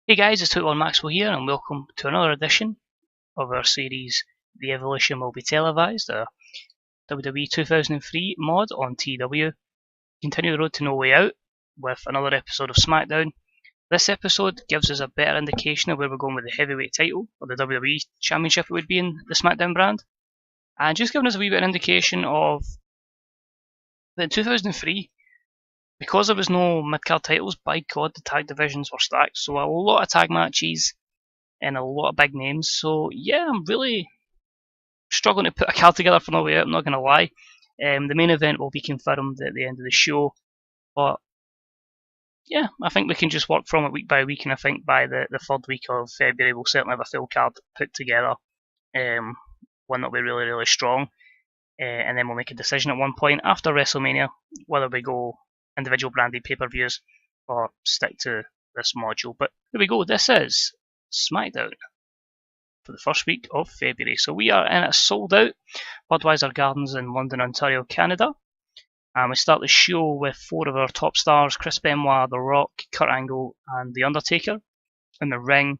Hey guys, it's Toothless Maxwell here, and welcome to another edition of our series The Evolution Will Be Televised, a WWE 2003 mod on TEW. Continue the road to No Way Out with another episode of Smackdown. This episode gives us a better indication of where we're going with the heavyweight title, or the WWE Championship it would be in the Smackdown brand, and just giving us a wee bit of indication of that in 2003, because there was no mid-card titles, by God, the tag divisions were stacked. So a lot of tag matches and a lot of big names. So yeah, I'm really struggling to put a card together for No Way Out, I'm not going to lie. The main event will be confirmed at the end of the show. But yeah, I think we can just work from it week by week. And I think by the third week of February, we'll certainly have a full card put together. One that'll be really, really strong. And then we'll make a decision at one point after WrestleMania whether we go individual branded pay-per-views or stick to this module. But here we go, this is Smackdown for the first week of February. So we are in a sold out Budweiser Gardens in London, Ontario, Canada. And we start the show with four of our top stars, Chris Benoit, The Rock, Kurt Angle and The Undertaker in the ring.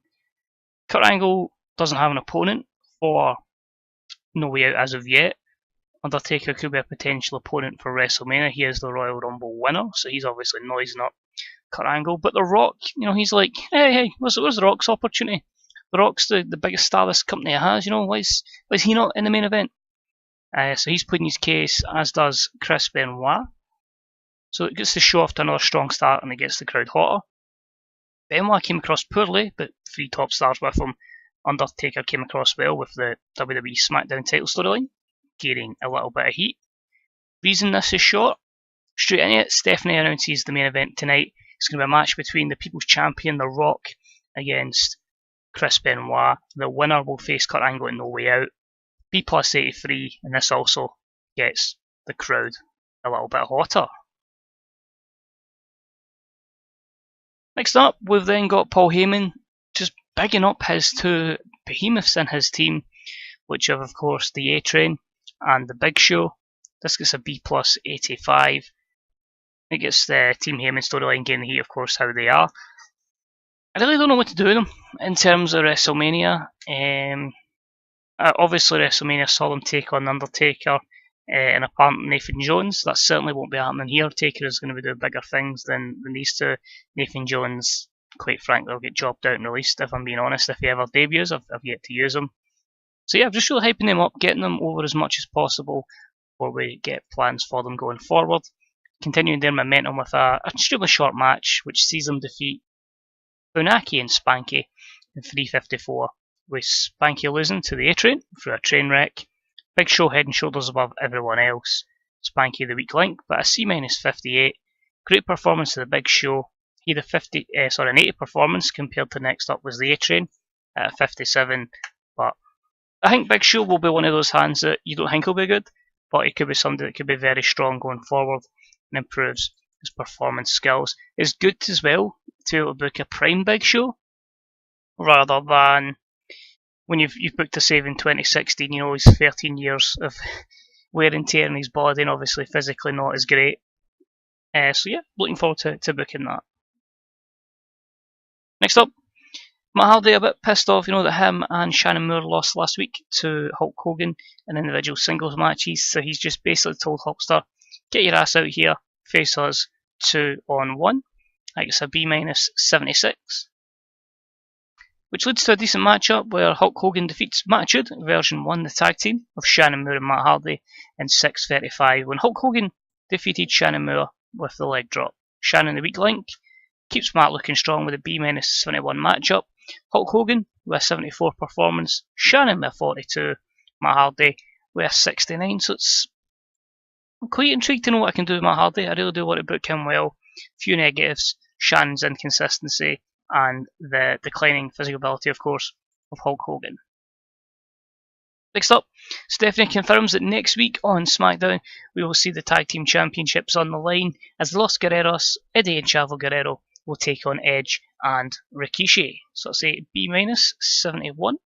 Kurt Angle doesn't have an opponent for No Way Out as of yet. Undertaker could be a potential opponent for WrestleMania. He is the Royal Rumble winner, so he's obviously noising up Kurt Angle. But The Rock, he's like, hey, where's The Rock's opportunity? The Rock's the biggest star this company has, why is he not in the main event? So he's putting his case, as does Chris Benoit. So it gets the show off to another strong start and it gets the crowd hotter. Benoit came across poorly, but three top stars with him. Undertaker came across well with the WWE Smackdown title storyline, gaining a little bit of heat. Reason this is short, straight in it, Stephanie announces the main event tonight. It's going to be a match between the People's Champion, The Rock, against Chris Benoit. The winner will face Kurt Angle in No Way Out. B plus 83, and this also gets the crowd a little bit hotter. Next up, we've then got Paul Heyman just bigging up his two behemoths in his team, which are of course the A-Train and the Big Show. This gets a B plus 85. It gets the Team Heyman storyline gaining the heat, of course, how they are. I really don't know what to do with them in terms of WrestleMania. Obviously, WrestleMania saw them take on Undertaker and a partner, Nathan Jones. That certainly won't be happening here. Taker is going to be doing bigger things than these two. Nathan Jones, quite frankly, will get dropped out and released, if I'm being honest. If he ever debuts, I've yet to use him. So yeah, I'm just really hyping them up, getting them over as much as possible before we get plans for them going forward. Continuing their momentum with an extremely short match, which sees them defeat Moonachie and Spanky in 3:54, with Spanky losing to the A-Train through a train wreck. Big Show head and shoulders above everyone else. Spanky the weak link, but a C-58. Great performance of the Big Show. He had an 80 performance compared to next up was the A-Train at a 57, but I think Big Show will be one of those hands that you don't think will be good, but he could be somebody that could be very strong going forward and improves his performance skills. It's good as well to be able to book a prime Big Show rather than when you've booked a save in 2016. He's 13 years of wear and tear in his body and obviously physically not as great. So yeah, looking forward to booking that. Next up, Matt Hardy a bit pissed off, that him and Shannon Miller lost last week to Hulk Hogan in individual singles matches. So he's just basically told Hulkster, get your ass out here, face us 2-on-1. I guess a B minus 76. Which leads to a decent matchup where Hulk Hogan defeats Attitude version 1, the tag team of Shannon Moore and Matt Hardy in 6:35 when Hulk Hogan defeated Shannon Moore with the leg drop. Shannon the weak link keeps Matt looking strong with a B minus 71 matchup. Hulk Hogan with a 74 performance, Shannon with a 42, Matt Hardy with a 69. So I'm quite intrigued to know what I can do with Matt Hardy. I really do want to book him well. Few negatives, Shannon's inconsistency, and the declining physical ability, of course, of Hulk Hogan. Next up, Stephanie confirms that next week on SmackDown we will see the Tag Team Championships on the line as the Los Guerreros, Eddie and Chavo Guerrero, will take on Edge and Rikishi. So I'll say B minus 71.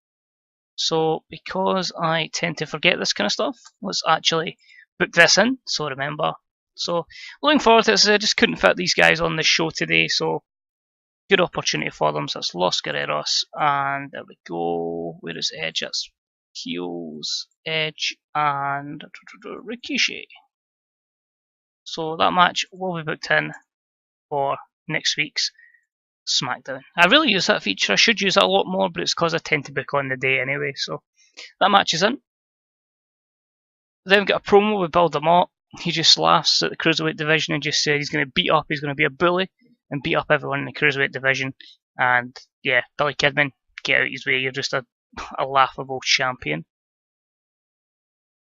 So because I tend to forget this kind of stuff, let's actually book this in, so remember. So looking forward to this. I just couldn't fit these guys on the show today, so Good opportunity for them, so it's Los Guerreros, and there we go. Where is Edge? That's Heels, Edge, and Rikishi. So that match will be booked in for next week's Smackdown. I really use that feature. I should use it a lot more, but it's because I tend to book on the day anyway. So that match is in. Then we got a promo with Benoit. He just laughs at the cruiserweight division and just said he's going to beat up, he's going to be a bully and beat up everyone in the cruiserweight division. And yeah, Billy Kidman, get out of his way. You're just a laughable champion.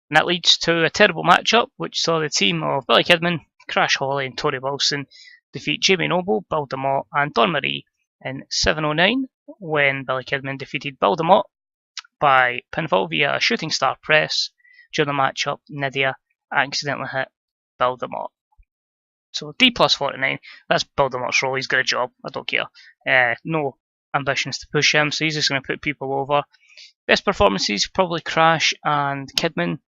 And that leads to a terrible matchup, which saw the team of Billy Kidman, Crash Holly, and Tori Wilson defeat Jamie Noble, Benoit, and Dawn Marie in 7:09 when Billy Kidman defeated Benoit by pinfall via a shooting star press. During the matchup, Nydia accidentally hit Benoit. So D plus 49, that's Benoit's role, he's got a job, I don't care. No ambitions to push him, so he's just going to put people over. Best performances, probably Crash and Kidman.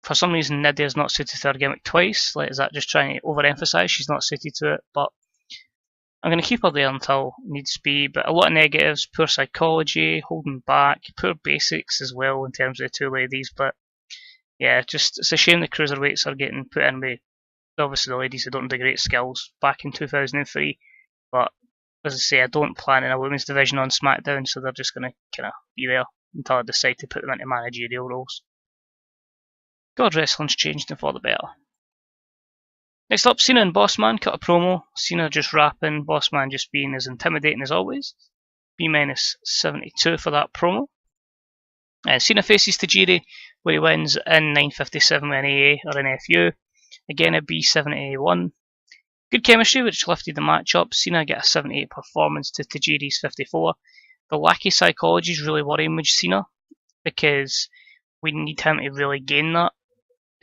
For some reason, Nydia's not suited to her gimmick twice. Like, is that just trying to overemphasise? She's not suited to it, but I'm going to keep her there until needs be. But a lot of negatives, poor psychology, holding back, poor basics as well in terms of the two ladies. But yeah, just it's a shame the cruiserweights are getting put in with obviously the ladies who don't do great skills back in 2003. But as I say, I don't plan in a women's division on SmackDown, so they're just going to kind of be there until I decide to put them into managerial roles. God, wrestling's changed for the better. Next up, Cena and Bossman cut a promo. Cena just rapping, Bossman just being as intimidating as always. B-72 for that promo. Cena faces Tajiri, where he wins in 9:57 with an AA or an FU. Again, a B71. Good chemistry, which lifted the match up. Cena get a 78 performance to Tajiri's 54. The lackey psychology is really worrying with Cena, because we need him to really gain that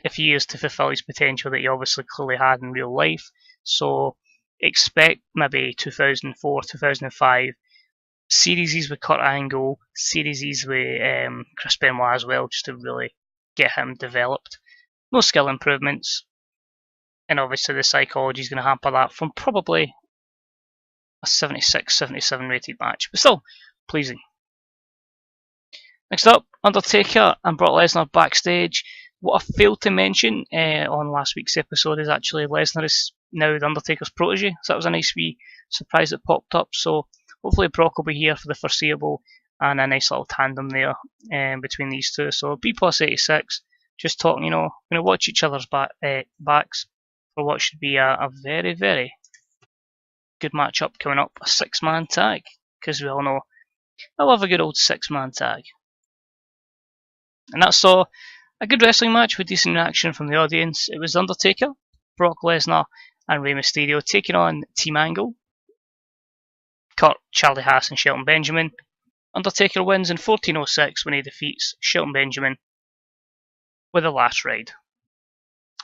if he is to fulfill his potential that he obviously clearly had in real life. So expect maybe 2004, 2005 series with Kurt Angle, series with Chris Benoit as well, just to really get him developed. No skill improvements, and obviously the psychology is going to hamper that from probably a 76, 77 rated match, but still pleasing. Next up, Undertaker and Brock Lesnar backstage. What I failed to mention on last week's episode is actually Lesnar is now the Undertaker's protege, so that was a nice wee surprise that popped up. So hopefully Brock will be here for the foreseeable, and a nice little tandem there between these two. So B plus 86, just talking, going to watch each other's backs for what should be a very, very good matchup coming up. A 6-man tag, because we all know I love a good old 6-man tag. And that saw a good wrestling match with decent reaction from the audience. It was Undertaker, Brock Lesnar, and Rey Mysterio taking on Team Angle. Kurt, Charlie Haas, and Shelton Benjamin. Undertaker wins in 14:06 when he defeats Shelton Benjamin with a last ride.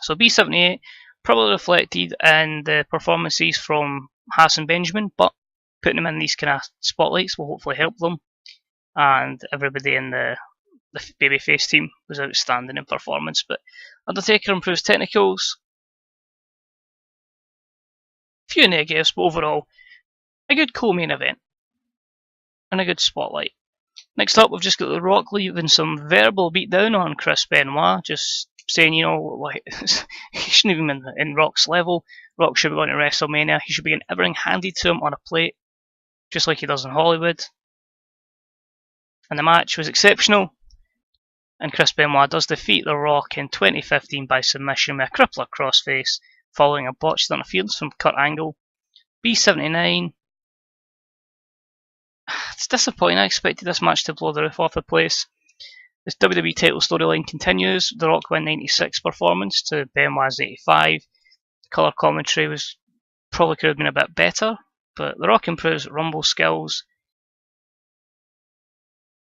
So B78 probably reflected in the performances from Haas and Benjamin, but putting them in these kind of spotlights will hopefully help them. And everybody in the babyface team was outstanding in performance. But Undertaker improves technicals. Few negatives, but overall a good co-main event and a good spotlight. Next up, we've just got The Rock leaving some verbal beatdown on Chris Benoit, just saying, he shouldn't even be in Rock's level. Rock should be going to WrestleMania. He should be getting everything handed to him on a plate, just like he does in Hollywood. And the match was exceptional. And Chris Benoit does defeat The Rock in 2015 by submission with a crippler crossface, following a botched interference from Kurt Angle. B79. It's disappointing. I expected this match to blow the roof off the place. This WWE title storyline continues. The Rock win 96 performance to Benoit's 85. Colour commentary was probably could have been a bit better, but The Rock improves Rumble skills.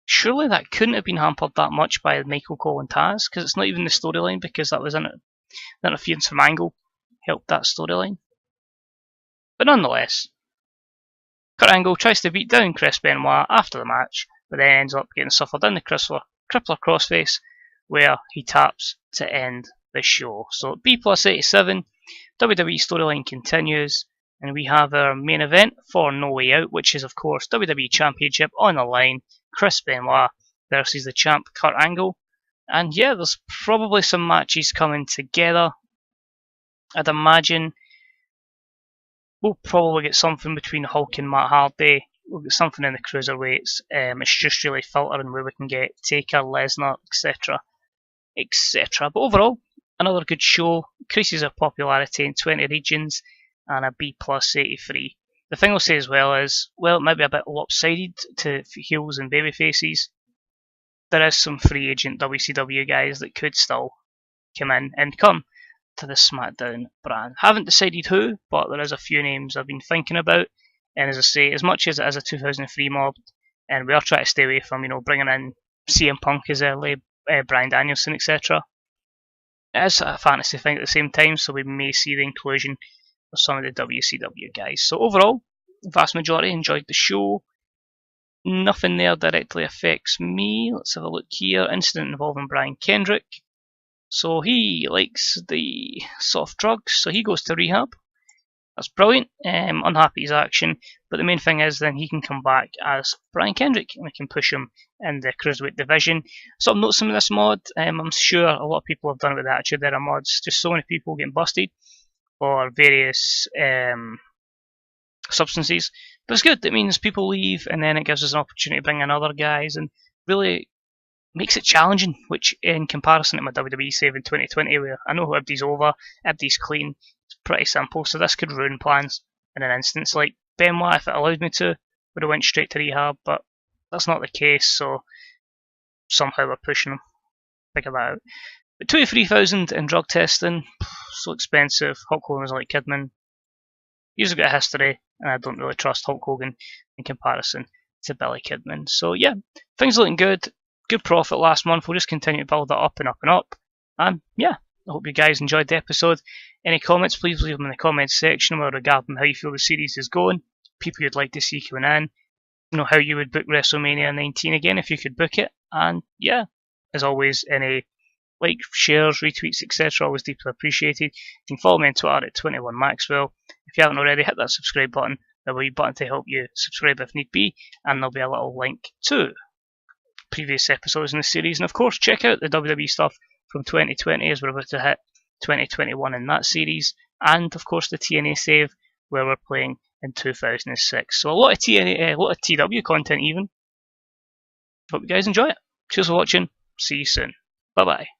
Surely that couldn't have been hampered that much by Michael Cole and Taz, because it's not even the storyline, because that was in it. The interference from Angle helped that storyline. But nonetheless, Kurt Angle tries to beat down Chris Benoit after the match, but then ends up getting suffered in the crippler crossface, where he taps to end the show. So B plus 87, WWE storyline continues, And we have our main event for No Way Out, which is of course WWE Championship on the line. Chris Benoit versus the champ Kurt Angle. And yeah, there's probably some matches coming together. I'd imagine we'll probably get something between Hulk and Matt Hardy. We'll get something in the cruiserweights. It's just really filtering where we can get Taker, Lesnar, etc. etc. But overall, another good show. Increases our popularity in 20 regions and a B+ 83. The thing I'll say as well is, well, it might be a bit lopsided to heels and baby faces. There is some free agent WCW guys that could still come in and come to the Smackdown brand. Haven't decided who, but there is a few names I've been thinking about. And as I say, as much as it is a 2003 mob, and we are trying to stay away from, bringing in CM Punk as early, Bryan Danielson, etc. It is a fantasy thing at the same time, so we may see the inclusion of some of the WCW guys. So overall, the vast majority enjoyed the show. Nothing there directly affects me. Let's have a look here. Incident involving Brian Kendrick. So he likes the soft drugs, so he goes to rehab. That's brilliant. Unhappy his action, but the main thing is then he can come back as Brian Kendrick and we can push him in the cruiserweight division. So I'm noticing with this mod, I'm sure a lot of people have done it with the Attitude Era mods. Just so many people getting busted for various substances. But it's good. It means people leave and then it gives us an opportunity to bring in other guys and really makes it challenging, which in comparison to my WWE save in 2020 where I know everybody's over, everybody's clean, it's pretty simple, so this could ruin plans in an instance. Like Benoit, if it allowed me to, would have went straight to rehab, but that's not the case, so somehow we're pushing them. Figure that out. But 23,000 in drug testing, so expensive. Hulk Hogan was like Kidman. He's got a history, and I don't really trust Hulk Hogan in comparison to Billy Kidman. So yeah, things looking good. Good profit last month. We'll just continue to build that up and up and up. And yeah, I hope you guys enjoyed the episode. Any comments, please leave them in the comments section regarding how you feel the series is going, people you'd like to see coming in, how you would book WrestleMania 19 again if you could book it. And yeah, as always, any like, shares, retweets, etc. always deeply appreciated. You can follow me on Twitter at 21Maxwell. If you haven't already, hit that subscribe button. There'll be a button to help you subscribe if need be, and there'll be a little link to previous episodes in the series. And of course, check out the WWE stuff from 2020 as we're about to hit 2021 in that series, and of course the TNA save where we're playing in 2006. So a lot of TNA, a lot of TW content even. Hope you guys enjoy it. Cheers for watching. See you soon. Bye bye.